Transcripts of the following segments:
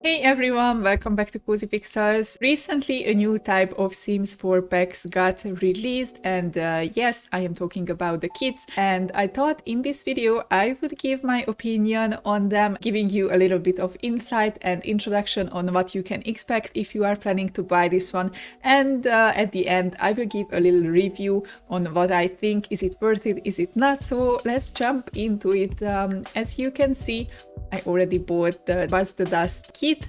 Hey everyone, welcome back to CozyPixels. Recently, a new type of Sims 4 packs got released, and yes, I am talking about the kits. And I thought in this video I would give my opinion on them, giving you a little bit of insight and introduction on what you can expect if you are planning to buy this one. And at the end, I will give a little review on what I think. Is it worth it? Is it not? So let's jump into it. As you can see, I already bought the Buzz the Dust kit.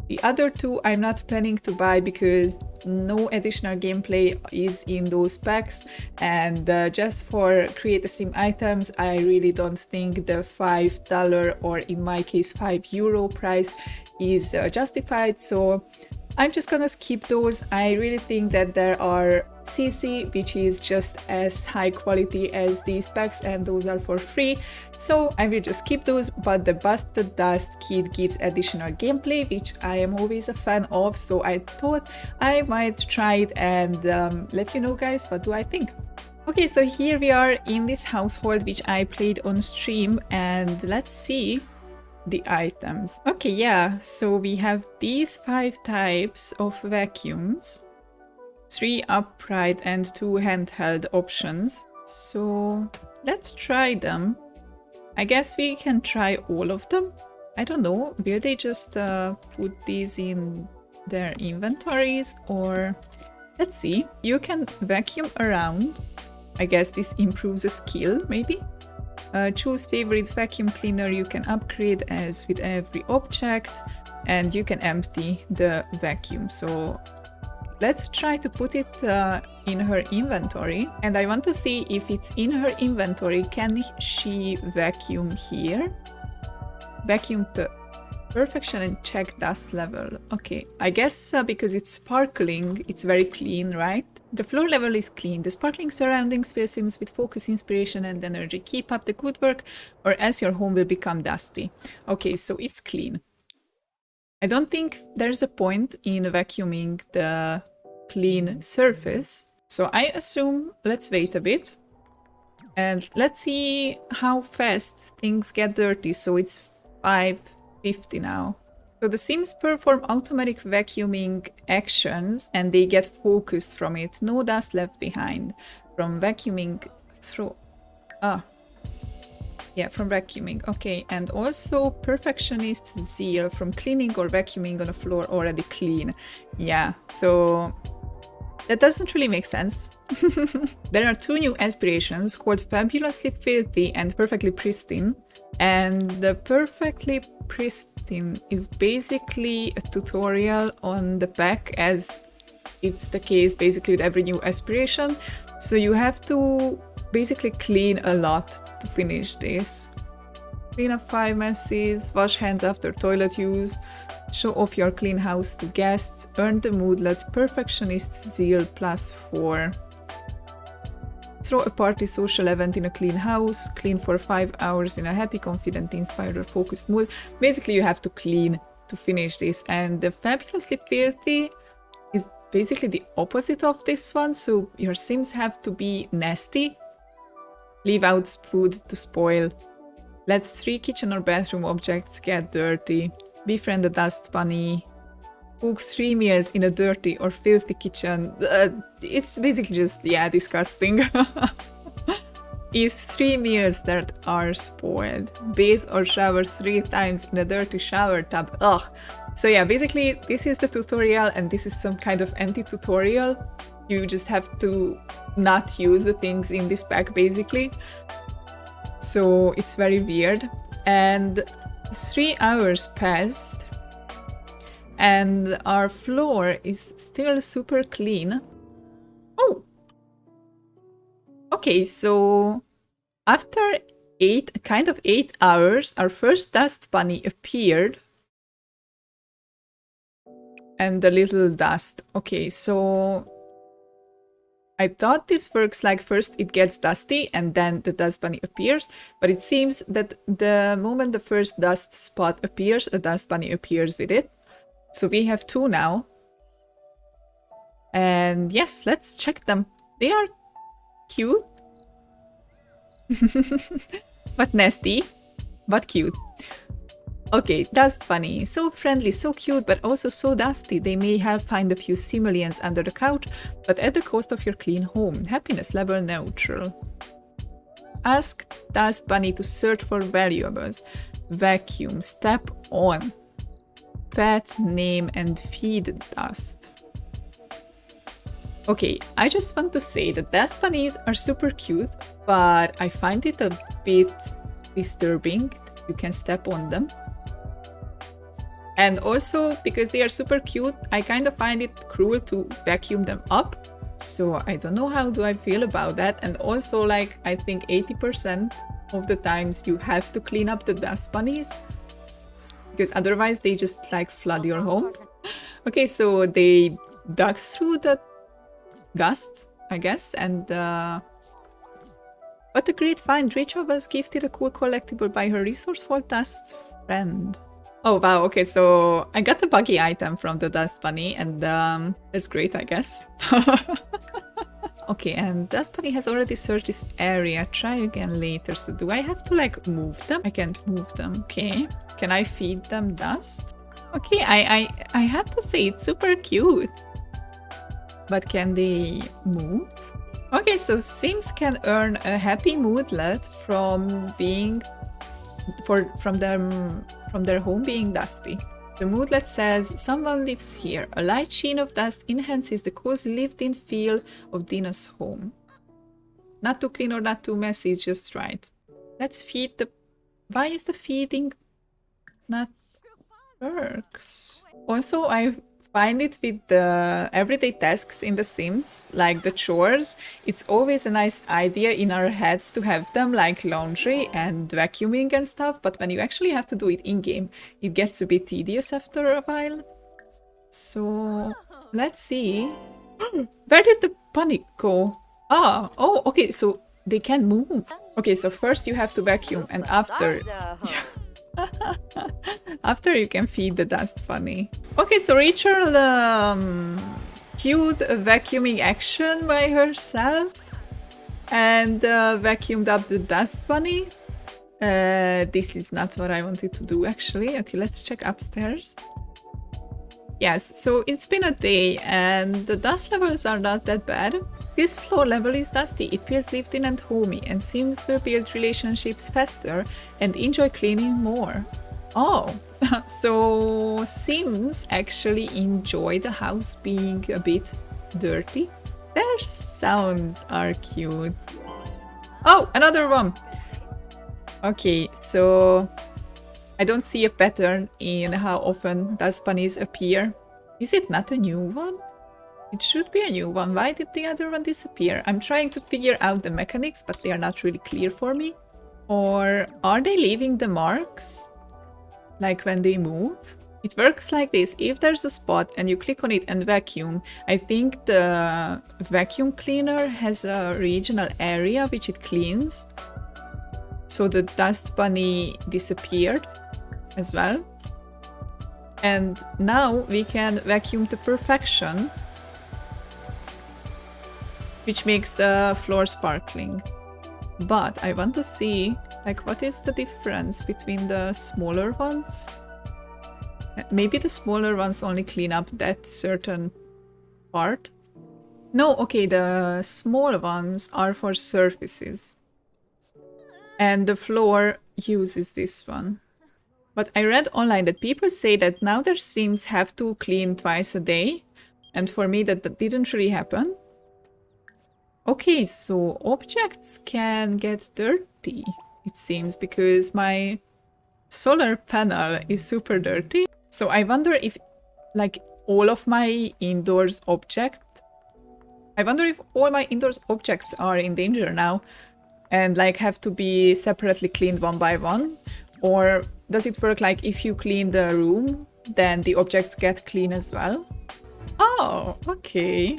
The other two I'm not planning to buy because no additional gameplay is in those packs, and just for create a sim items I really don't think the $5 or in my case €5 price is justified, so I'm just gonna skip those. I really think that there are CC which is just as high quality as these packs, and those are for free, so I will just skip those. But the Buzz the Dust kit gives additional gameplay, which I am always a fan of, so I thought I might try it and let you know guys what do I think. Okay, so here we are in this household which I played on stream, and let's see the items. Okay, yeah, so we have these 5 types of vacuums, 3 upright and 2 handheld options. So let's try them. I guess we can try all of them. I don't know, will they just put these in their inventories, or let's see. You can vacuum around. I guess this improves the skill, maybe. Choose favorite vacuum cleaner. You can upgrade as with every object, and you can empty the vacuum. So let's try to put it in her inventory, and I want to see if it's in her inventory. Can she vacuum here? Vacuum to perfection and check dust level. Okay, I guess because it's sparkling, it's very clean, right? The floor level is clean. The sparkling surroundings fill Sims with focus, inspiration, and energy. Keep up the good work, or else your home will become dusty. Okay, so it's clean. I don't think there's a point in vacuuming the clean surface, so I assume let's wait a bit. And let's see how fast things get dirty. So it's 5:50 now. So the Sims perform automatic vacuuming actions and they get focused from it. No dust left behind. From vacuuming through... from vacuuming. Okay, and also perfectionist zeal from cleaning or vacuuming on a floor already clean. Yeah, so that doesn't really make sense. There are 2 new aspirations called Fabulously Filthy and Perfectly Pristine. And the Perfectly Pristine is basically a tutorial on the pack, as it's the case basically with every new aspiration. So you have to basically clean a lot to finish this. Clean up 5 messes, wash hands after toilet use, show off your clean house to guests, earn the moodlet Perfectionist Zeal +4. Throw a party social event in a clean house, clean for 5 hours in a happy, confident, inspired, or focused mood. Basically, you have to clean to finish this, and the Fabulously Filthy is basically the opposite of this one, so your Sims have to be nasty, leave out food to spoil, let 3 kitchen or bathroom objects get dirty, befriend a dust bunny, cook 3 meals in a dirty or filthy kitchen. It's basically just, yeah, disgusting. Eat 3 meals that are spoiled. Bathe or shower 3 times in a dirty shower tub. Ugh. So yeah, basically this is the tutorial, and this is some kind of anti-tutorial. You just have to not use the things in this pack basically. So it's very weird. And 3 hours passed, and our floor is still super clean. Oh! Okay, so after 8 hours, our first dust bunny appeared. And the little dust. Okay, so I thought this works like first it gets dusty and then the dust bunny appears, but it seems that the moment the first dust spot appears, a dust bunny appears with it. So we have 2 now. And yes, let's check them. They are cute. But nasty, but cute. Okay, dust bunny. So friendly, so cute, but also so dusty. They may have find a few simoleons under the couch, but at the cost of your clean home. Happiness level neutral. Ask dust bunny to search for valuables. Vacuum. Step on. Pet, name, and feed dust. Okay, I just want to say that dust bunnies are super cute, but I find it a bit disturbing that you can step on them. And also, because they are super cute, I kind of find it cruel to vacuum them up. So I don't know how do I feel about that. And also, like, I think 80% of the times you have to clean up the dust bunnies, because otherwise they just like flood your home. Okay, so they dug through the dust, I guess, and what a great find. Rachel was gifted a cool collectible by her resourceful dust friend. Oh wow, okay, so I got the buggy item from the dust bunny, and that's great, I guess. Okay, and dust bunny has already searched this area. Try again later. So do I have to like move them? I can't move them. Okay, can I feed them dust? Okay, I have to say it's super cute. But can they move? Okay, so Sims can earn a happy moodlet from being from their home being dusty. The moodlet says, someone lives here. A light sheen of dust enhances the cozy lived-in feel of Dina's home. Not too clean or not too messy, it's just right. Let's feed the... Why is the feeding not works? Also, I find it with the everyday tasks in The Sims, like the chores, it's always a nice idea in our heads to have them, like laundry and vacuuming and stuff, but when you actually have to do it in-game, it gets a bit tedious after a while. So, let's see. Where did the bunny go? Ah, oh, okay, so they can move. Okay, so first you have to vacuum, and after... after you can feed the dust bunny. Okay, so Rachel cued a vacuuming action by herself and vacuumed up the dust bunny. This is not what I wanted to do actually. Okay, let's check upstairs. Yes, so it's been a day and the dust levels are not that bad. This floor level is dusty, it feels lived in and homey, and Sims will build relationships faster and enjoy cleaning more. Oh, so Sims actually enjoy the house being a bit dirty. Their sounds are cute. Oh, another one! Okay, so I don't see a pattern in how often dust bunnies appear. Is it not a new one? It should be a new one. Why did the other one disappear? I'm trying to figure out the mechanics, but they are not really clear for me. Or are they leaving the marks? Like when they move? It works like this. If there's a spot and you click on it and vacuum, I think the vacuum cleaner has a regional area which it cleans. So the dust bunny disappeared as well. And now we can vacuum to perfection, which makes the floor sparkling. But I want to see, like, what is the difference between the smaller ones? Maybe the smaller ones only clean up that certain part. No, okay, the small ones are for surfaces. And the floor uses this one. But I read online that people say that now their Sims have to clean twice a day. And for me that didn't really happen. Okay, so objects can get dirty, it seems, because my solar panel is super dirty. So I wonder if, like, all my indoors objects are in danger now and, like, have to be separately cleaned one by one. Or does it work like if you clean the room, then the objects get clean as well? Oh, okay.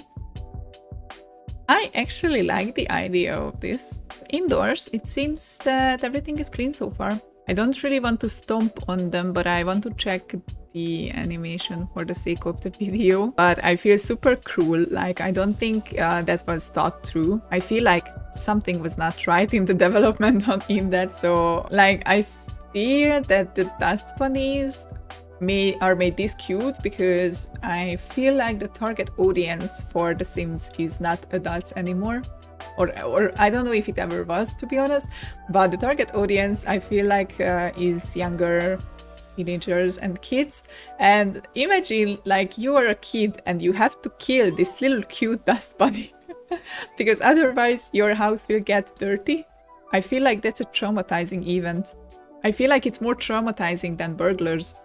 I actually like the idea of this. Indoors, it seems that everything is clean so far. I don't really want to stomp on them, but I want to check the animation for the sake of the video. But I feel super cruel, like I don't think that was thought through. I feel like something was not right in the development in that, so like I fear that the dust bunnies are made this cute because I feel like the target audience for The Sims is not adults anymore. Or I don't know if it ever was, to be honest, but the target audience I feel like is younger teenagers and kids. And imagine like you are a kid and you have to kill this little cute dust bunny because otherwise your house will get dirty. I feel like that's a traumatizing event. I feel like it's more traumatizing than burglars.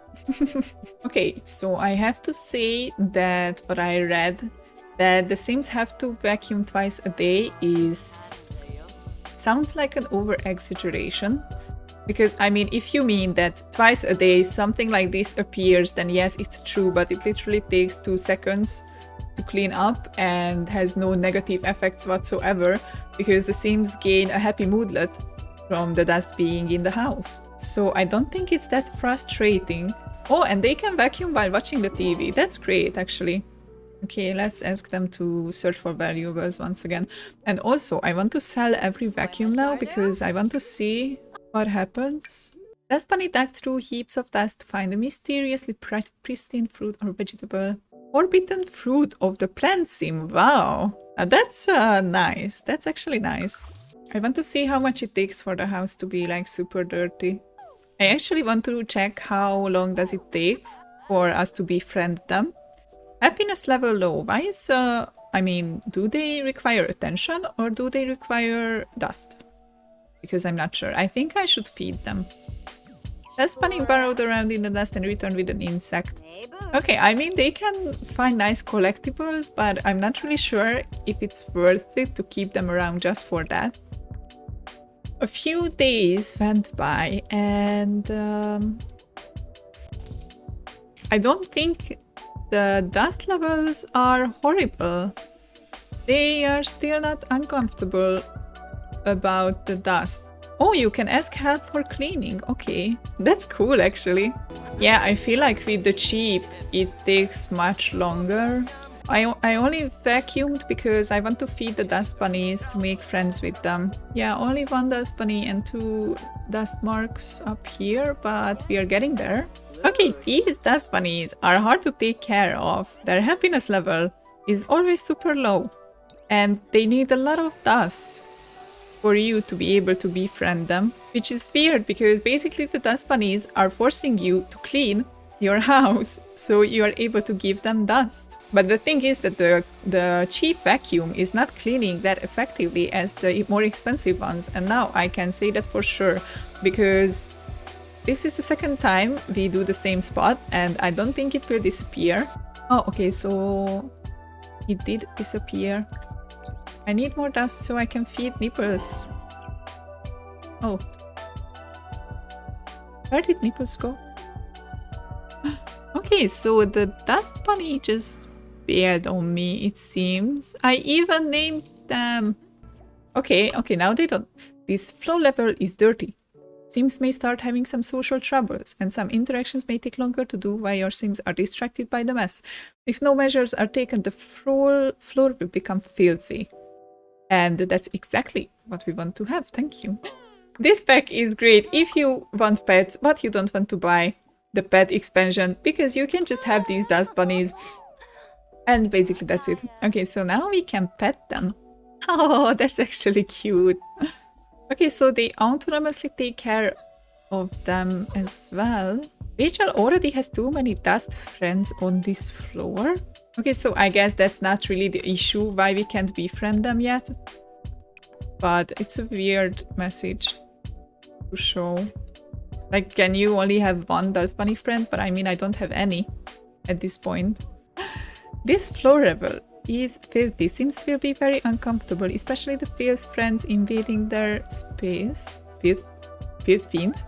Okay, so I have to say that what I read, that the Sims have to vacuum twice a day sounds like an over-exaggeration. Because, I mean, if you mean that twice a day something like this appears, then yes, it's true, but it literally takes 2 seconds to clean up and has no negative effects whatsoever, because the Sims gain a happy moodlet from the dust being in the house. So I don't think it's that frustrating. Oh, and they can vacuum while watching the TV. That's great, actually. Okay, let's ask them to search for valuables once again. And also, I want to sell every vacuum now because I want to see what happens. Dust bunny dug through heaps of dust to find a mysteriously pristine fruit or vegetable. Forbidden fruit of the plant sim. Wow, that's nice. That's actually nice. I want to see how much it takes for the house to be like super dirty. I actually want to check how long does it take for us to befriend them. Happiness level low. Why is, I mean, do they require attention or do they require dust? Because I'm not sure. I think I should feed them. Dust bunny burrowed around in the dust and returned with an insect. Okay, I mean, they can find nice collectibles, but I'm not really sure if it's worth it to keep them around just for that. A few days went by and I don't think the dust levels are horrible. They are still not uncomfortable about the dust. Oh, you can ask help for cleaning. Okay, that's cool actually. Yeah, I feel like with the cheap it takes much longer. I only vacuumed because I want to feed the dust bunnies to make friends with them. Yeah, only 1 dust bunny and 2 dust marks up here, but we are getting there. Okay, these dust bunnies are hard to take care of. Their happiness level is always super low. And they need a lot of dust for you to be able to befriend them. Which is weird because basically the dust bunnies are forcing you to clean your house, so you are able to give them dust. But the thing is that the cheap vacuum is not cleaning that effectively as the more expensive ones, and now I can say that for sure because this is the second time we do the same spot and I don't think it will disappear. Oh, okay, so it did disappear. I need more dust so I can feed nipples. Oh, where did nipples go? Okay, so the dust bunny just bailed on me, it seems. I even named them. Okay, now they don't. This flow level is dirty. Sims may start having some social troubles, and some interactions may take longer to do while your Sims are distracted by the mess. If no measures are taken, the floor will become filthy. And that's exactly what we want to have, thank you. This pack is great if you want pets, but you don't want to buy the pet expansion, because you can just have these dust bunnies and basically that's it. Okay, so now we can pet them. Oh, that's actually cute. Okay, so they autonomously take care of them as well. Rachel already has too many dust friends on this floor. Okay, so I guess that's not really the issue why we can't befriend them yet, but it's a weird message to show. Like, can you only have 1 dust bunny friend? But I mean, I don't have any at this point. This floor level is filthy. Sims will be very uncomfortable, especially the filth friends invading their space. Filth fiends.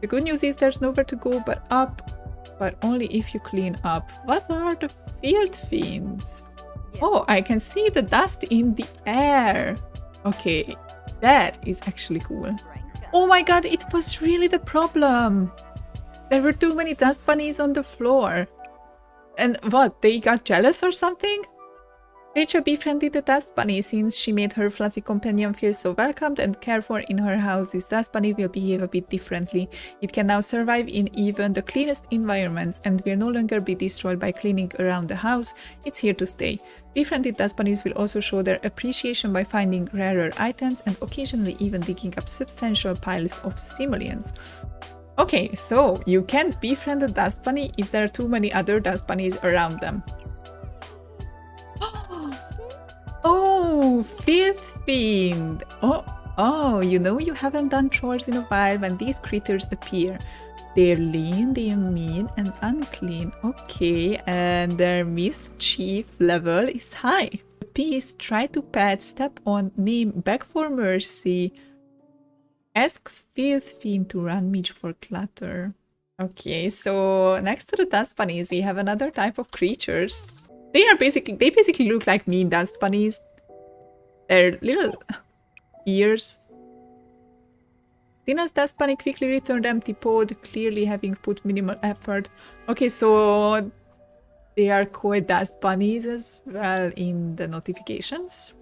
The good news is there's nowhere to go but up, but only if you clean up. What are the filth fiends? Oh, I can see the dust in the air. Okay, that is actually cool. Oh my god, it was really the problem. There were too many dust bunnies on the floor. And what, they got jealous or something? Rachel befriended the dust bunny. Since she made her fluffy companion feel so welcomed and cared for in her house, this dust bunny will behave a bit differently. It can now survive in even the cleanest environments and will no longer be destroyed by cleaning around the house. It's here to stay. Befriended dust bunnies will also show their appreciation by finding rarer items and occasionally even digging up substantial piles of simoleons. Okay, so you can't befriend a dust bunny if there are too many other dust bunnies around them. Oh, Filth fiend! Oh, you know you haven't done chores in a while when these critters appear. They're lean, they're mean and unclean. Okay, and their mischief level is high. Peace, try to pet, step on, name, beg for mercy. Ask Filth fiend to run Midge for clutter. Okay, so next to the dust bunnies, we have another type of creatures. They basically look like mean dust bunnies. Their little ears. Tina's dust bunny quickly returned empty-pawed, clearly having put minimal effort. Okay, so they are called dust bunnies as well in the notifications.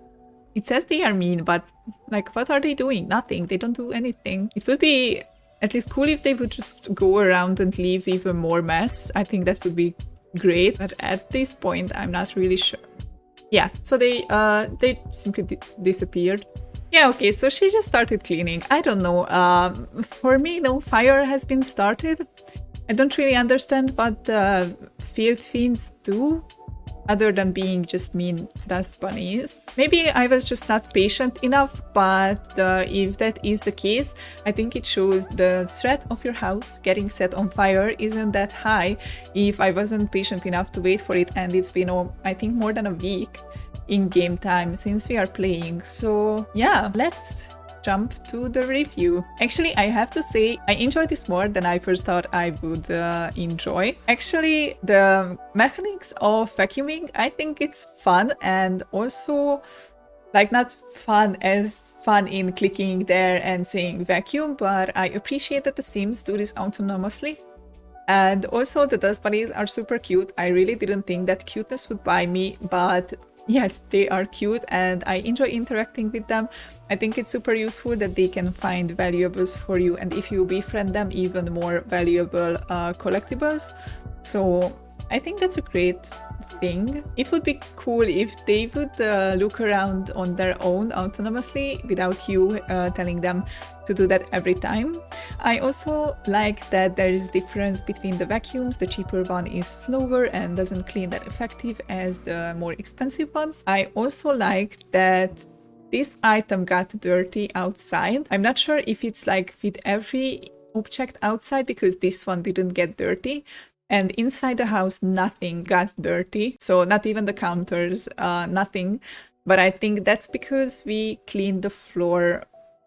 It says they are mean, but like, what are they doing? Nothing. They don't do anything. It would be at least cool if they would just go around and leave even more mess. I think that would be great, but at this point I'm not really sure. Yeah, so they simply disappeared. Yeah, okay, so she just started cleaning. I don't know, for me no fire has been started. I don't really understand what the field fiends do other than being just mean dust bunnies. Maybe I was just not patient enough, but if that is the case, I think it shows the threat of your house getting set on fire isn't that high if I wasn't patient enough to wait for it, and it's been, I think, more than a week in game time since we are playing. So yeah, let's jump to the review. Actually, I have to say I enjoyed this more than I first thought I would enjoy. Actually, the mechanics of vacuuming, I think it's fun, and also like not fun as fun in clicking there and saying vacuum, but I appreciate that the Sims do this autonomously. And also the dust bunnies are super cute. I really didn't think that cuteness would buy me, but yes, they are cute and I enjoy interacting with them. I think it's super useful that they can find valuables for you, and if you befriend them, even more valuable collectibles. So I think that's a great thing. It would be cool if they would look around on their own autonomously without you telling them to do that every time. I also like that there is difference between the vacuums. The cheaper one is slower and doesn't clean that effective as the more expensive ones. I also like that this item got dirty outside. I'm not sure if it's like with every object outside, because this one didn't get dirty. And inside the house, nothing got dirty. So not even the counters, nothing. But I think that's because we cleaned the floor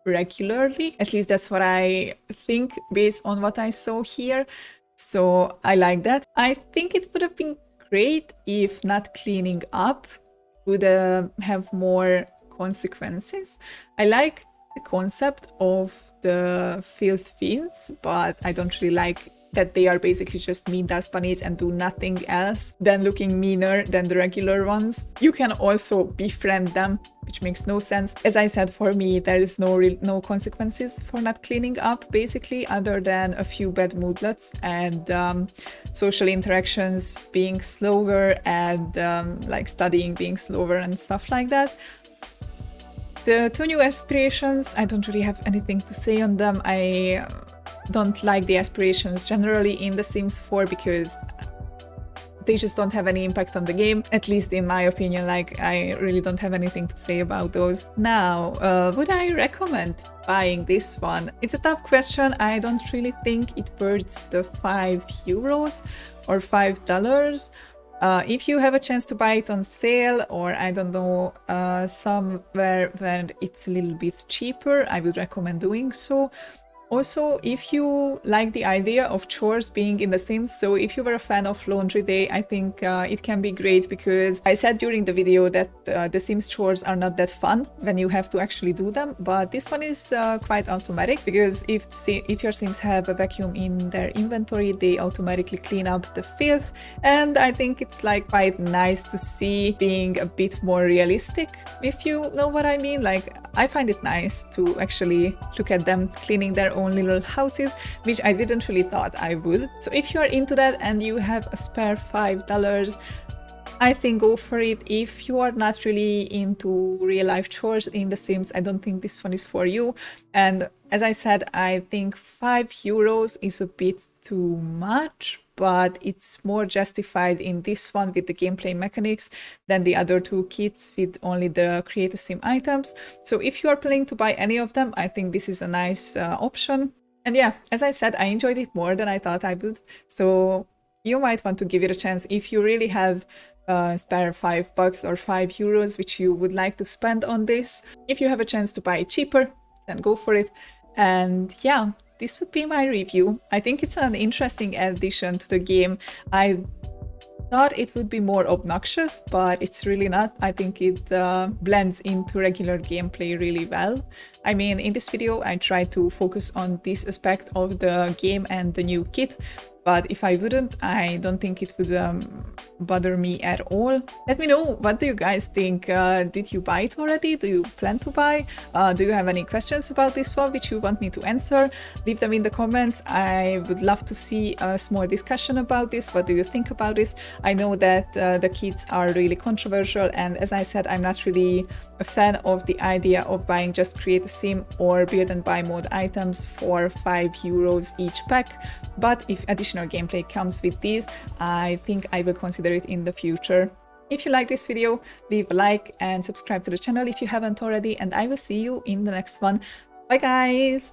regularly. At least that's what I think based on what I saw here. So I like that. I think it would have been great if not cleaning up would have more consequences. I like the concept of the filth fiends, but I don't really like that they are basically just mean dust bunnies and do nothing else than looking meaner than the regular ones. You can also befriend them, which makes no sense. As I said, for me, there is no consequences for not cleaning up, basically, other than a few bad moodlets and social interactions being slower and like studying being slower and stuff like that. The two new aspirations, I don't really have anything to say on them. I don't like the aspirations generally in The Sims 4 because they just don't have any impact on the game, at least in my opinion. Like, I really don't have anything to say about those. Now, would I recommend buying this one? It's a tough question. I don't really think it worth the €5 or $5. If you have a chance to buy it on sale, or I don't know, somewhere where it's a little bit cheaper, I would recommend doing so. Also, if you like the idea of chores being in The Sims, so if you were a fan of Laundry Day, I think it can be great, because I said during the video that The Sims chores are not that fun when you have to actually do them, but this one is quite automatic, because if your Sims have a vacuum in their inventory, they automatically clean up the filth, and I think it's like quite nice to see being a bit more realistic, if you know what I mean. Like, I find it nice to actually look at them cleaning their own little houses, which I didn't really thought I would. So if you are into that and you have a spare $5, I think go for it. If you are not really into real life chores in The Sims, I don't think this one is for you. And as I said, I think €5 is a bit too much, but it's more justified in this one with the gameplay mechanics than the other two kits with only the Create a Sim items. So if you are planning to buy any of them, I think this is a nice option. And yeah, as I said, I enjoyed it more than I thought I would. So you might want to give it a chance if you really have spare $5 or €5 which you would like to spend on this. If you have a chance to buy it cheaper, then go for it. And yeah, this would be my review. I think it's an interesting addition to the game. I thought it would be more obnoxious, but it's really not. I think it blends into regular gameplay really well. I mean, in this video, I tried to focus on this aspect of the game and the new kit, but if I wouldn't, I don't think it would bother me at all. Let me know, what do you guys think? Did you buy it already? Do you plan to buy? Do you have any questions about this one which you want me to answer? Leave them in the comments. I would love to see a small discussion about this. What do you think about this? I know that the kits are really controversial, and as I said, I'm not really a fan of the idea of buying just Create a Sim or Build and Buy mode items for €5 each pack. But if additional gameplay comes with these, I think I will consider it in the future. If you like this video, leave a like and subscribe to the channel if you haven't already, and I will see you in the next one. Bye guys!